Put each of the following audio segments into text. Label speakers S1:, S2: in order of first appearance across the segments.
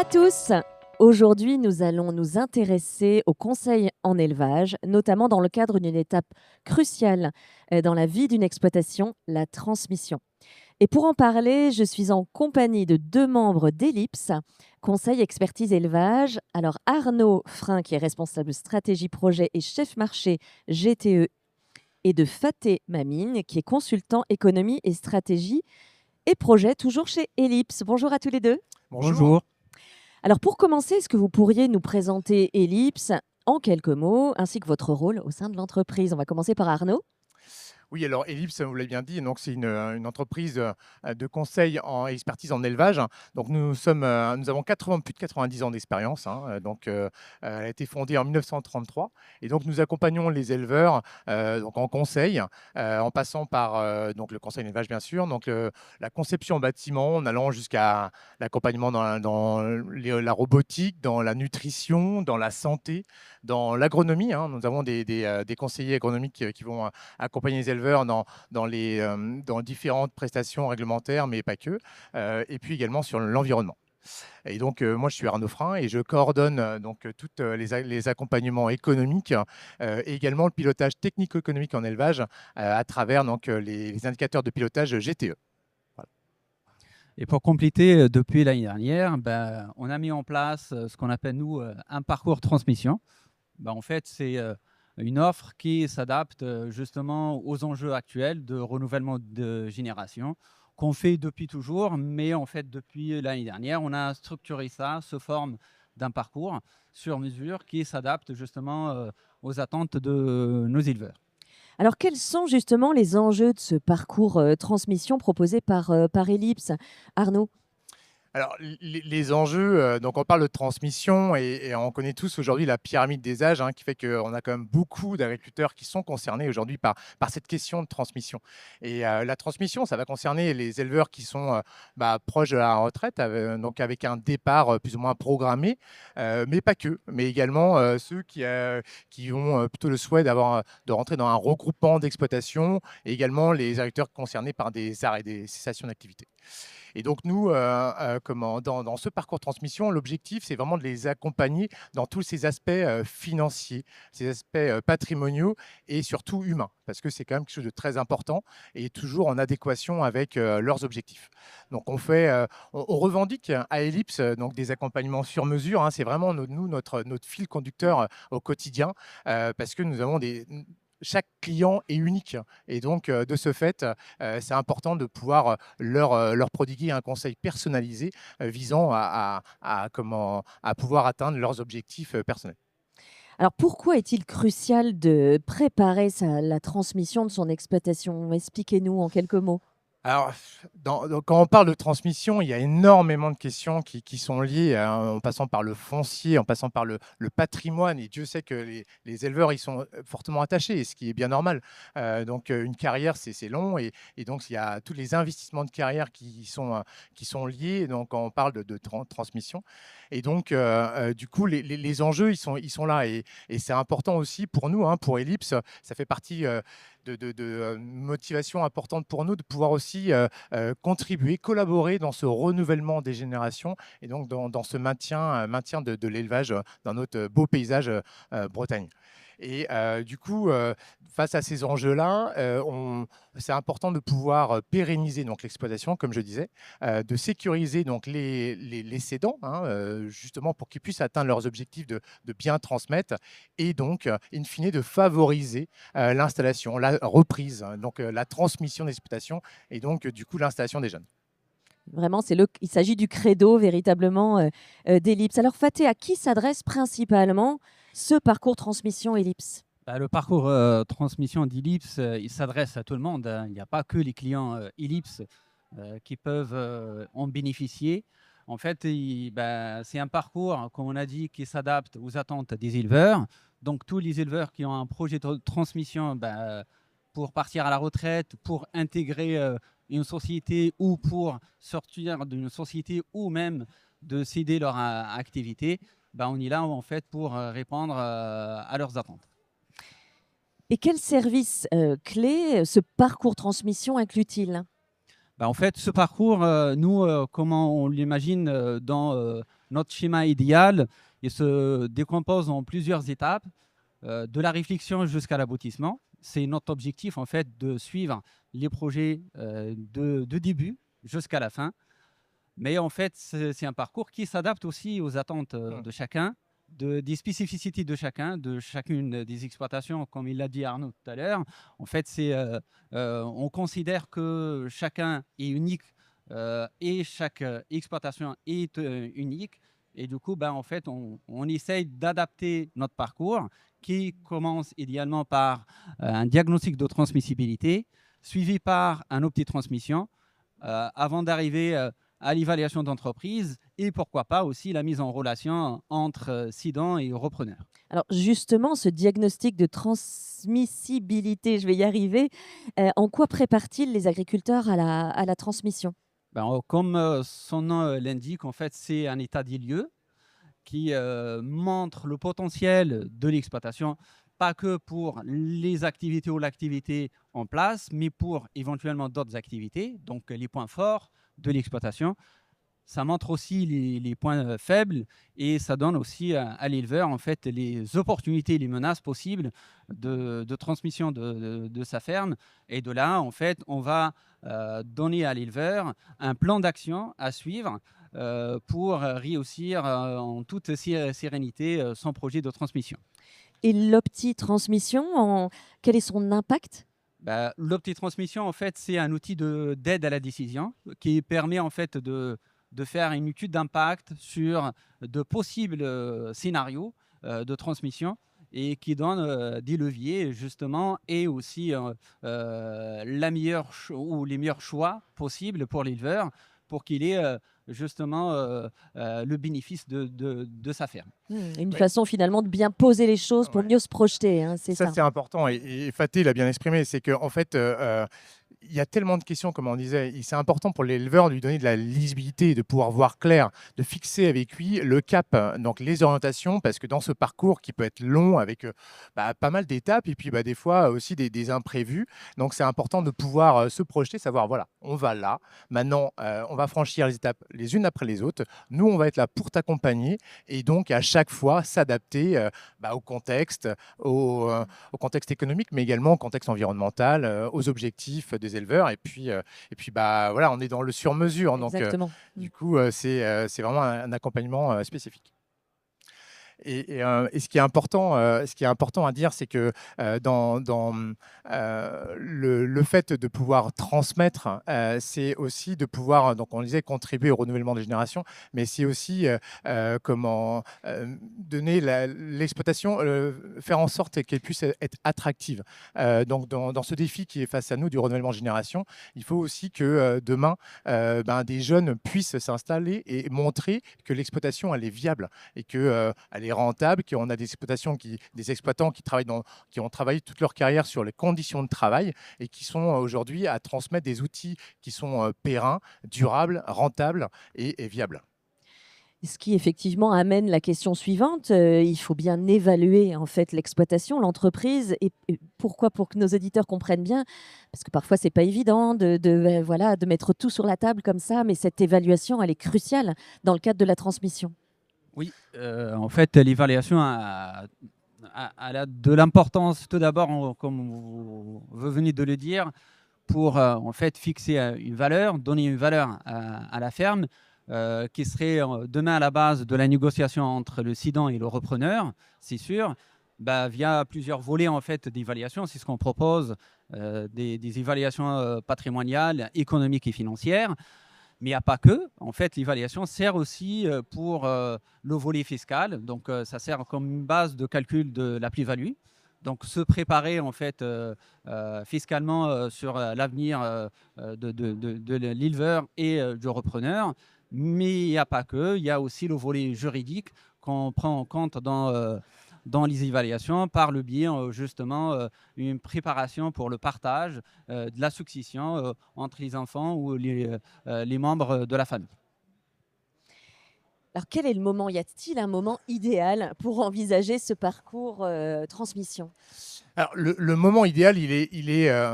S1: à tous. Aujourd'hui, nous allons nous intéresser aux conseils en élevage, notamment dans le cadre d'une étape cruciale dans la vie d'une exploitation, la transmission. Et pour en parler, je suis en compagnie de deux membres d'Ellipse, Conseil Expertise Élevage. Alors Arnaud Frein, qui est responsable stratégie projet et chef marché GTE, et de Faté Mamine, qui est consultant économie et stratégie et projet, toujours chez Ellipse. Bonjour à tous les deux.
S2: Bonjour.
S1: Alors pour commencer, est-ce que vous pourriez nous présenter Ellipse en quelques mots, ainsi que votre rôle au sein de l'entreprise? On va commencer par Arnaud.
S2: Oui, alors Ellipse, vous l'avez bien dit, donc c'est une entreprise de conseil en expertise en élevage. Donc nous avons plus de 90 ans d'expérience. Elle a été fondée en 1933 et donc nous accompagnons les éleveurs donc en conseil, en passant par donc le conseil en élevage bien sûr, donc la conception en bâtiment, en allant jusqu'à l'accompagnement dans la robotique, dans la nutrition, dans la santé, dans l'agronomie. Nous avons des conseillers agronomiques qui vont accompagner les éleveurs dans différentes prestations réglementaires, mais pas que, et puis également sur l'environnement. Et donc, moi, je suis Arnaud Frein et je coordonne tous les accompagnements économiques et également le pilotage technico-économique en élevage à travers les indicateurs de pilotage GTE. Voilà.
S3: Et pour compléter, depuis l'année dernière, on a mis en place ce qu'on appelle, nous, un parcours transmission. En fait, c'est une offre qui s'adapte justement aux enjeux actuels de renouvellement de génération qu'on fait depuis toujours, mais en fait, depuis l'année dernière, on a structuré ça sous forme d'un parcours sur mesure qui s'adapte justement aux attentes de nos éleveurs.
S1: Alors quels sont justement les enjeux de ce parcours transmission proposé par Ellipse, Arnaud?
S2: Alors, les enjeux, donc on parle de transmission et on connaît tous aujourd'hui la pyramide des âges qui fait qu'on a quand même beaucoup d'agriculteurs qui sont concernés aujourd'hui par cette question de transmission. Et la transmission, ça va concerner les éleveurs qui sont proches de la retraite, donc avec un départ plus ou moins programmé, mais pas que, mais également ceux qui ont plutôt le souhait de rentrer dans un regroupement d'exploitation, et également les agriculteurs concernés par des arrêts, des cessations d'activité. Et donc nous, dans ce parcours transmission, l'objectif, c'est vraiment de les accompagner dans tous ces aspects financiers, ces aspects patrimoniaux et surtout humains, parce que c'est quand même quelque chose de très important et toujours en adéquation avec leurs objectifs. Donc on revendique à Ellipse donc des accompagnements sur mesure. C'est vraiment notre fil conducteur au quotidien, parce que nous avons chaque client est unique et donc de ce fait, c'est important de pouvoir leur prodiguer un conseil personnalisé visant à pouvoir atteindre leurs objectifs personnels.
S1: Alors pourquoi est-il crucial de préparer la transmission de son exploitation? Expliquez-nous en quelques mots.
S2: Alors, quand on parle de transmission, il y a énormément de questions qui sont liées, en passant par le foncier, en passant par le patrimoine. Et Dieu sait que les éleveurs, ils sont fortement attachés, et ce qui est bien normal. Une carrière, c'est long. Et donc, il y a tous les investissements de carrière qui sont liés. Donc, quand on parle de transmission. Et donc, du coup, les enjeux, ils sont là. Et c'est important aussi pour nous, pour Ellipse. Ça fait partie de motivation importante pour nous de pouvoir aussi contribuer, collaborer dans ce renouvellement des générations et donc dans ce maintien de l'élevage dans notre beau paysage Bretagne. Et du coup, face à ces enjeux-là, c'est important de pouvoir pérenniser donc l'exploitation, comme je disais, de sécuriser donc les cédants, justement pour qu'ils puissent atteindre leurs objectifs de bien transmettre, et donc, in fine, de favoriser l'installation, la reprise, donc la transmission d'exploitation, et donc, du coup, l'installation des jeunes.
S1: Vraiment, il s'agit du credo véritablement d'Ellipse. Alors Faté, à qui s'adresse principalement ce parcours transmission Ellipse?
S3: Le parcours transmission d'Ellipse, il s'adresse à tout le monde. Il n'y a pas que les clients Ellipse qui peuvent en bénéficier. En fait, c'est un parcours, comme on a dit, qui s'adapte aux attentes des éleveurs. Donc, tous les éleveurs qui ont un projet de transmission pour partir à la retraite, pour intégrer une société ou pour sortir d'une société ou même de céder leur activité, on est là en fait pour répondre à leurs attentes.
S1: Et quels services clés ce parcours transmission inclut-il?
S3: En fait, ce parcours, nous, comment on l'imagine dans notre schéma idéal, il se décompose en plusieurs étapes, de la réflexion jusqu'à l'aboutissement. C'est notre objectif, en fait, de suivre les projets de début jusqu'à la fin. Mais en fait, c'est un parcours qui s'adapte aussi aux attentes de chacun, des spécificités de chacun, de chacune des exploitations, comme il l'a dit Arnaud tout à l'heure. En fait, on considère que chacun est unique et chaque exploitation est unique. Et du coup, en fait, on essaye d'adapter notre parcours qui commence idéalement par un diagnostic de transmissibilité, suivi par un opti-transmission, avant d'arriver à l'évaluation d'entreprise et pourquoi pas aussi la mise en relation entre cédant et repreneur.
S1: Alors justement, ce diagnostic de transmissibilité, je vais y arriver, en quoi prépare-t-il les agriculteurs à la transmission?
S3: Comme son nom l'indique, en fait, c'est un état des lieux qui montre le potentiel de l'exploitation, pas que pour les activités ou l'activité en place, mais pour éventuellement d'autres activités, donc les points forts de l'exploitation. Ça montre aussi les points faibles et ça donne aussi à l'éleveur en fait les opportunités, les menaces possibles de transmission de sa ferme. Et de là, en fait, on va donner à l'éleveur un plan d'action à suivre pour réussir en toute sérénité son projet de transmission.
S1: Et l'opti-transmission, quel est son impact?
S3: L'opti-transmission, en fait, c'est un outil d'aide à la décision qui permet en fait de faire une étude d'impact sur de possibles scénarios de transmission et qui donne des leviers justement et aussi les meilleurs choix possibles pour l'éleveur pour qu'il ait justement le bénéfice de sa ferme.
S1: Une façon finalement de bien poser les choses pour mieux se projeter, hein, c'est ça.
S2: Ça, c'est important et Faté l'a bien exprimé, c'est qu'en fait, il y a tellement de questions, comme on disait, et c'est important pour l'éleveur de lui donner de la lisibilité, de pouvoir voir clair, de fixer avec lui le cap, donc les orientations, parce que dans ce parcours qui peut être long avec pas mal d'étapes et puis des fois aussi des imprévus, donc c'est important de pouvoir se projeter, savoir voilà, on va là, maintenant on va franchir les étapes les unes après les autres, nous on va être là pour t'accompagner et donc à chaque fois s'adapter au contexte, au contexte économique, mais également au contexte environnemental, aux objectifs des éleveurs. Et puis voilà, on est dans le sur-mesure. Donc,
S1: Exactement.
S2: du coup, c'est vraiment un accompagnement spécifique. Et ce qui est important, à dire, c'est que dans le fait de pouvoir transmettre, c'est aussi de pouvoir, donc on disait, contribuer au renouvellement des générations, mais c'est aussi comment donner l'exploitation, faire en sorte qu'elle puisse être attractive. Donc dans ce défi qui est face à nous du renouvellement de génération, il faut aussi que demain, des jeunes puissent s'installer et montrer que l'exploitation, elle est viable et qu'elle est rentable, qu'on a des exploitants qui ont travaillé toute leur carrière sur les conditions de travail et qui sont aujourd'hui à transmettre des outils qui sont pérennes, durables, rentables et viables.
S1: Ce qui effectivement amène la question suivante, il faut bien évaluer en fait l'exploitation, l'entreprise et pourquoi? Pour que nos auditeurs comprennent bien, parce que parfois c'est pas évident voilà, de mettre tout sur la table comme ça, mais cette évaluation, elle est cruciale dans le cadre de la transmission.
S3: Oui, en fait, l'évaluation a de l'importance tout d'abord, comme vous venez de le dire, pour en fait fixer une valeur, donner une valeur à la ferme, qui serait demain à la base de la négociation entre le cédant et le repreneur, c'est sûr, via plusieurs volets en fait d'évaluation. C'est ce qu'on propose, des évaluations patrimoniales, économiques et financières. Mais il n'y a pas que. En fait, l'évaluation sert aussi pour le volet fiscal. Donc, ça sert comme une base de calcul de la plus-value. Donc, se préparer en fait fiscalement sur l'avenir de l'éleveur et du repreneur. Mais il n'y a pas que. Il y a aussi le volet juridique qu'on prend en compte dans les évaluations par le biais justement une préparation pour le partage de la succession entre les enfants ou les membres de la famille.
S1: Alors quel est le moment? Y a-t-il un moment idéal pour envisager ce parcours transmission?
S2: Alors, le moment idéal,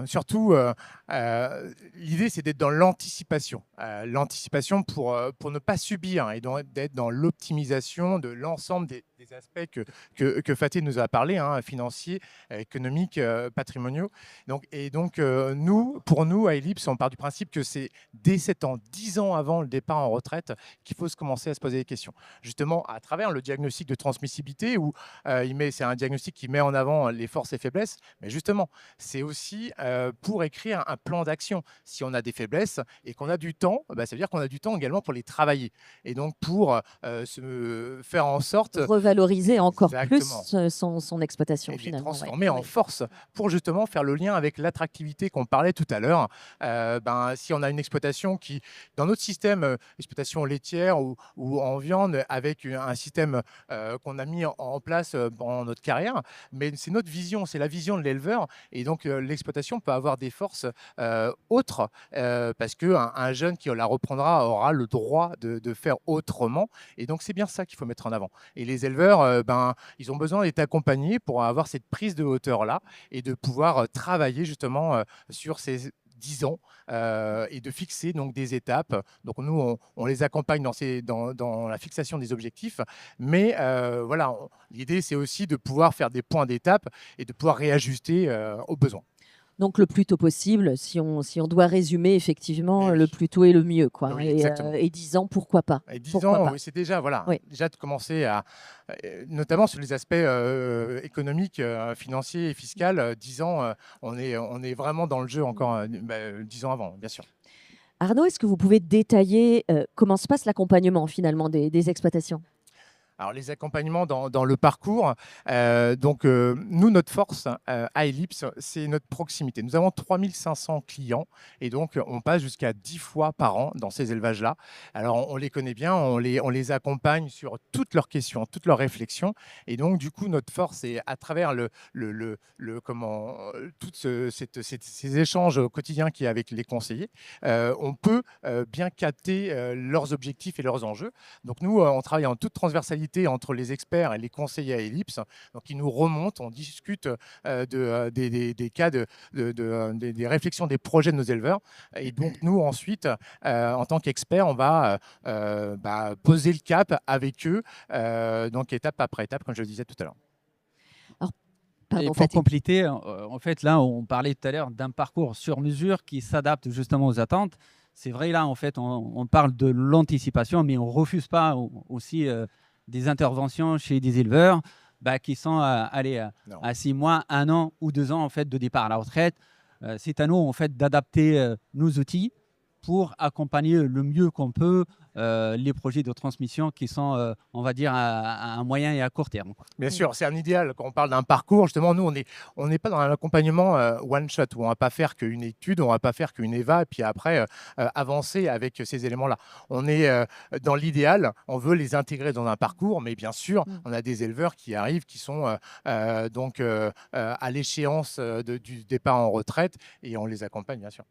S2: surtout, l'idée, c'est d'être dans l'anticipation. L'anticipation pour ne pas subir et d'être dans l'optimisation de l'ensemble des aspects que Fatih nous a parlé, hein, financiers, économiques, patrimoniaux. Pour nous, à Ellipse, on part du principe que c'est dès 7 ans, 10 ans avant le départ en retraite, qu'il faut se commencer à se poser des questions. Justement, à travers le diagnostic de transmissibilité, où c'est un diagnostic qui met en avant les forces et faiblesses, mais justement, c'est aussi pour écrire un plan d'action. Si on a des faiblesses et qu'on a du temps, ça veut dire qu'on a du temps également pour les travailler. Et donc, pour se faire en sorte...
S1: Revaloriser encore
S2: Exactement.
S1: plus son exploitation,
S2: Et
S1: finalement.
S2: les transformer en force pour justement faire le lien avec l'attractivité qu'on parlait tout à l'heure. Si on a une exploitation qui, dans notre système, exploitation laitière ou en viande, avec un système qu'on a mis en place pendant notre carrière, mais c'est notre vision, c'est la vision de l'éleveur. Et donc, l'exploitation peut avoir des forces autres, parce qu'un jeune qui la reprendra aura le droit de faire autrement. Et donc, c'est bien ça qu'il faut mettre en avant. Et les éleveurs, ils ont besoin d'être accompagnés pour avoir cette prise de hauteur-là et de pouvoir travailler justement sur ces 10 ans et de fixer donc des étapes. Donc nous, on les accompagne dans la fixation des objectifs, mais voilà, l'idée c'est aussi de pouvoir faire des points d'étape et de pouvoir réajuster aux besoins.
S1: Donc le plus tôt possible, si on doit résumer, effectivement,
S2: Oui.
S1: le plus tôt est le mieux, quoi.
S2: Oui, exactement.
S1: Et 10 ans, pourquoi pas?
S2: Et 10
S1: Pourquoi
S2: ans,
S1: pas?
S2: oui, c'est déjà, voilà,
S1: Oui.
S2: déjà de commencer à, notamment sur les aspects économiques, financiers et fiscaux, 10 ans, on est vraiment dans le jeu encore 10 ans avant, bien sûr.
S1: Arnaud, est-ce que vous pouvez détailler comment se passe l'accompagnement, finalement, des exploitations?
S2: Alors, les accompagnements dans le parcours, nous, notre force à Ellipse, c'est notre proximité. Nous avons 3500 clients et donc on passe jusqu'à 10 fois par an dans ces élevages-là. Alors, on les connaît bien, on les accompagne sur toutes leurs questions, toutes leurs réflexions. Et donc, du coup, notre force, c'est à travers ces échanges au quotidien qu'il y a avec les conseillers, on peut bien capter leurs objectifs et leurs enjeux. Donc, nous, on travaille en toute transversalité entre les experts et les conseillers à Ellipse. Donc, ils nous remontent, on discute des cas, des réflexions, des projets de nos éleveurs. Et donc, nous, ensuite, en tant qu'experts, on va poser le cap avec eux, donc étape après étape, comme je le disais tout à l'heure.
S3: Et pour compléter, en fait, là, on parlait tout à l'heure d'un parcours sur mesure qui s'adapte justement aux attentes. C'est vrai, là, en fait, on parle de l'anticipation, mais on ne refuse pas aussi des interventions chez des éleveurs qui sont à 6 mois, 1 an ou 2 ans en fait, de départ à la retraite. C'est à nous en fait, d'adapter nos outils pour accompagner le mieux qu'on peut les projets de transmission qui sont, on va dire, à moyen et à court terme.
S2: Bien sûr, c'est un idéal. Quand on parle d'un parcours, justement, nous, on n'est pas dans un accompagnement one-shot où on ne va pas faire qu'une étude, on ne va pas faire qu'une EVA, et puis après, avancer avec ces éléments-là. On est dans l'idéal, on veut les intégrer dans un parcours, mais bien sûr, on a des éleveurs qui arrivent, qui sont à l'échéance du départ en retraite, et on les accompagne, bien sûr.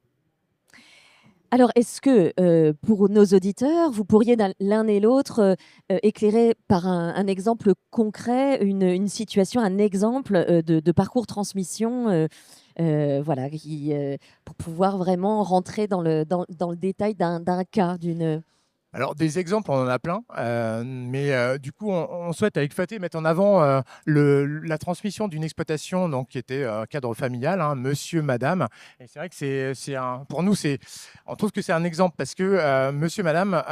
S1: Alors, est-ce que pour nos auditeurs, vous pourriez l'un et l'autre éclairer par un exemple concret, une situation, un exemple de parcours transmission, voilà, pour pouvoir vraiment rentrer dans le détail d'un cas, d'une...
S2: Alors, des exemples, on en a plein, mais du coup, on souhaite, avec Fatih, mettre en avant la transmission d'une exploitation donc, qui était cadre familial, hein, monsieur, madame. Et c'est vrai que pour nous, on trouve que c'est un exemple parce que monsieur, madame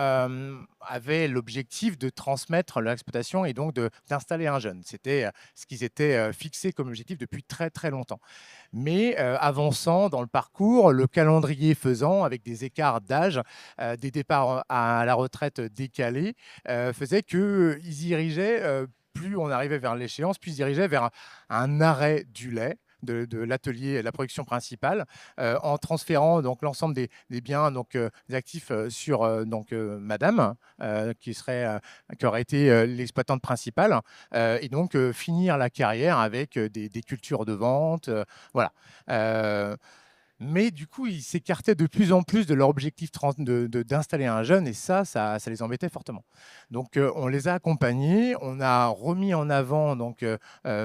S2: avaient l'objectif de transmettre leur exploitation et donc d'installer un jeune. C'était ce qu'ils étaient fixés comme objectif depuis très, très longtemps. Mais avançant dans le parcours, le calendrier faisant, avec des écarts d'âge, des départs à la retraite décalés, faisait qu'ils dirigeaient, plus on arrivait vers l'échéance, plus ils dirigeaient vers un arrêt du lait de l'atelier, la production principale, en transférant donc l'ensemble des biens, donc des actifs sur Madame, qui aurait été l'exploitante principale, et donc finir la carrière avec des cultures de vente, voilà. Mais du coup, ils s'écartaient de plus en plus de leur objectif d'installer un jeune, et ça les embêtait fortement. Donc, on les a accompagnés, on a remis en avant, donc,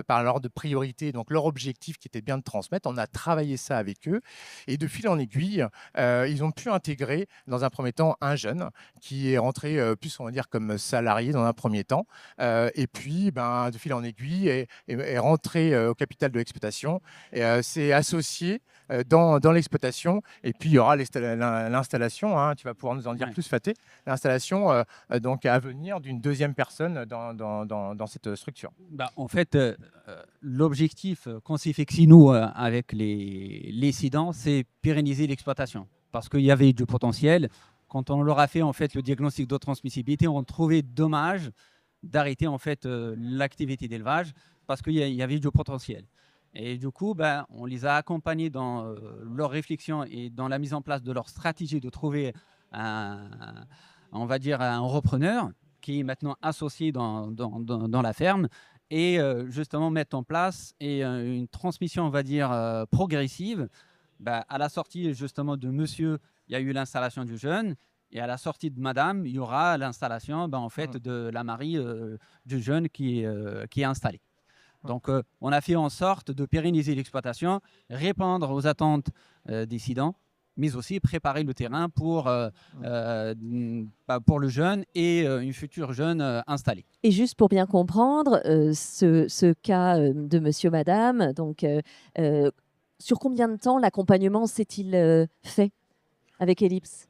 S2: par l'ordre de priorité, donc leur objectif qui était bien de transmettre. On a travaillé ça avec eux, et de fil en aiguille, ils ont pu intégrer, dans un premier temps, un jeune qui est rentré plus, on va dire, comme salarié dans un premier temps, et puis, de fil en aiguille, est rentré au capital de l'exploitation, et s'est associé dans l'exploitation, et puis il y aura l'installation, hein, tu vas pouvoir nous en dire plus, Faté, l'installation donc à venir d'une deuxième personne dans cette structure.
S3: En fait, l'objectif qu'on s'est fixé, nous, avec les SIDAN, c'est pérenniser l'exploitation, parce qu'il y avait du potentiel. Quand on leur a fait en fait, le diagnostic de transmissibilité, on trouvait dommage d'arrêter en fait, l'activité d'élevage, parce qu'il y avait du potentiel. Et du coup, on les a accompagnés dans leur réflexion et dans la mise en place de leur stratégie de trouver on va dire un repreneur qui est maintenant associé dans la ferme, et justement mettre en place une transmission, on va dire, progressive. À la sortie justement de monsieur, il y a eu l'installation du jeune, et à la sortie de madame, il y aura l'installation en fait, de la mari du jeune qui est installé. Donc, on a fait en sorte de pérenniser l'exploitation, répondre aux attentes des SIDAN, mais aussi préparer le terrain pour le jeune et une future jeune installée.
S1: Et juste pour bien comprendre, ce cas de monsieur, madame, donc, sur combien de temps l'accompagnement s'est-il fait avec Ellipse ?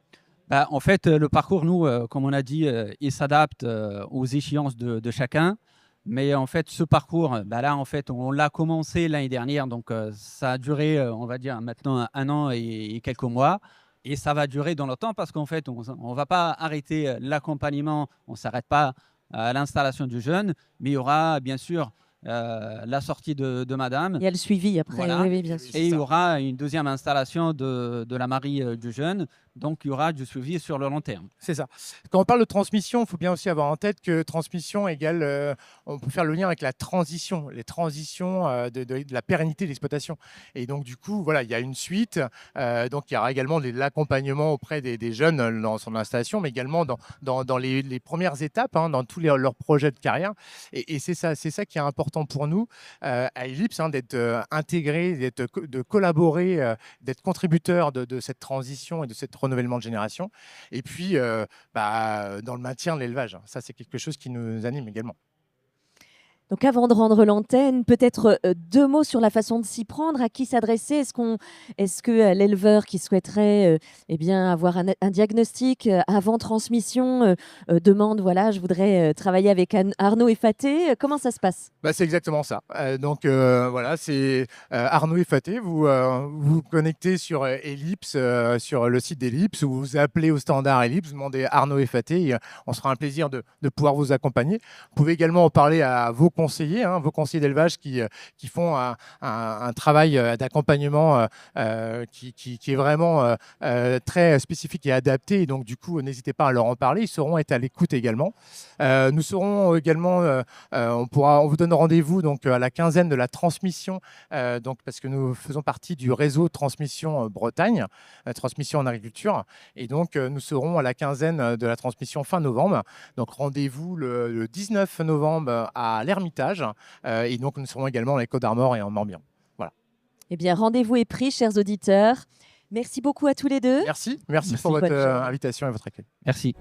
S3: En fait, le parcours, nous, comme on a dit, il s'adapte aux échéances de chacun. Mais en fait, ce parcours, là, en fait, on l'a commencé l'année dernière. Donc, ça a duré, on va dire, maintenant 1 an et quelques mois. Et ça va durer dans le temps, parce qu'en fait, on ne va pas arrêter l'accompagnement. On ne s'arrête pas à l'installation du jeune. Mais il y aura, bien sûr, la sortie de madame.
S1: Il y a le suivi après,
S3: voilà.
S1: Oui, bien sûr.
S3: Et il y aura une deuxième installation de la mari du jeune. Donc, il y aura du suivi sur le long terme.
S2: C'est ça. Quand on parle de transmission, il faut bien aussi avoir en tête que transmission égale, on peut faire le lien avec la transition, les transitions de la pérennité de l'exploitation. Et donc, du coup, voilà, il y a une suite. Donc, il y aura également l'accompagnement auprès des jeunes dans son installation, mais également dans les premières étapes, hein, dans tous leurs projets de carrière. Et c'est ça qui est important pour nous à Ellipse, hein, d'être intégré, de collaborer, d'être contributeur de cette transition et de cette renouvellement de génération, et puis dans le maintien de l'élevage. Ça, c'est quelque chose qui nous anime également.
S1: Donc, avant de rendre l'antenne, peut-être 2 mots sur la façon de s'y prendre, à qui s'adresser. Est-ce que l'éleveur qui souhaiterait avoir un diagnostic avant transmission demande, voilà, je voudrais travailler avec Arnaud et Faté, comment ça se passe ?
S2: C'est exactement ça. Donc, voilà, c'est Arnaud et Faté. Vous vous connectez sur Ellipse, sur le site d'Ellipse, ou vous appelez au standard Ellipse, vous demandez Arnaud et Faté, et on sera un plaisir de pouvoir vous accompagner. Vous pouvez également en parler à vos conseillers, hein, vos conseillers d'élevage qui font un travail d'accompagnement qui est vraiment très spécifique et adapté. Et donc, du coup, n'hésitez pas à leur en parler. Ils sauront être à l'écoute également. Nous serons également, on vous donne rendez-vous donc à la quinzaine de la transmission, donc parce que nous faisons partie du réseau Transmission Bretagne, transmission en agriculture. Et donc, nous serons à la quinzaine de la transmission fin novembre. Donc, rendez-vous le 19 novembre à l'Ermitage, et donc nous serons également dans les Côtes d'Armor et en Morbihan. Voilà.
S1: Eh bien, rendez-vous est pris, chers auditeurs. Merci beaucoup à tous les deux.
S2: Merci pour votre invitation et votre accueil.
S3: Merci.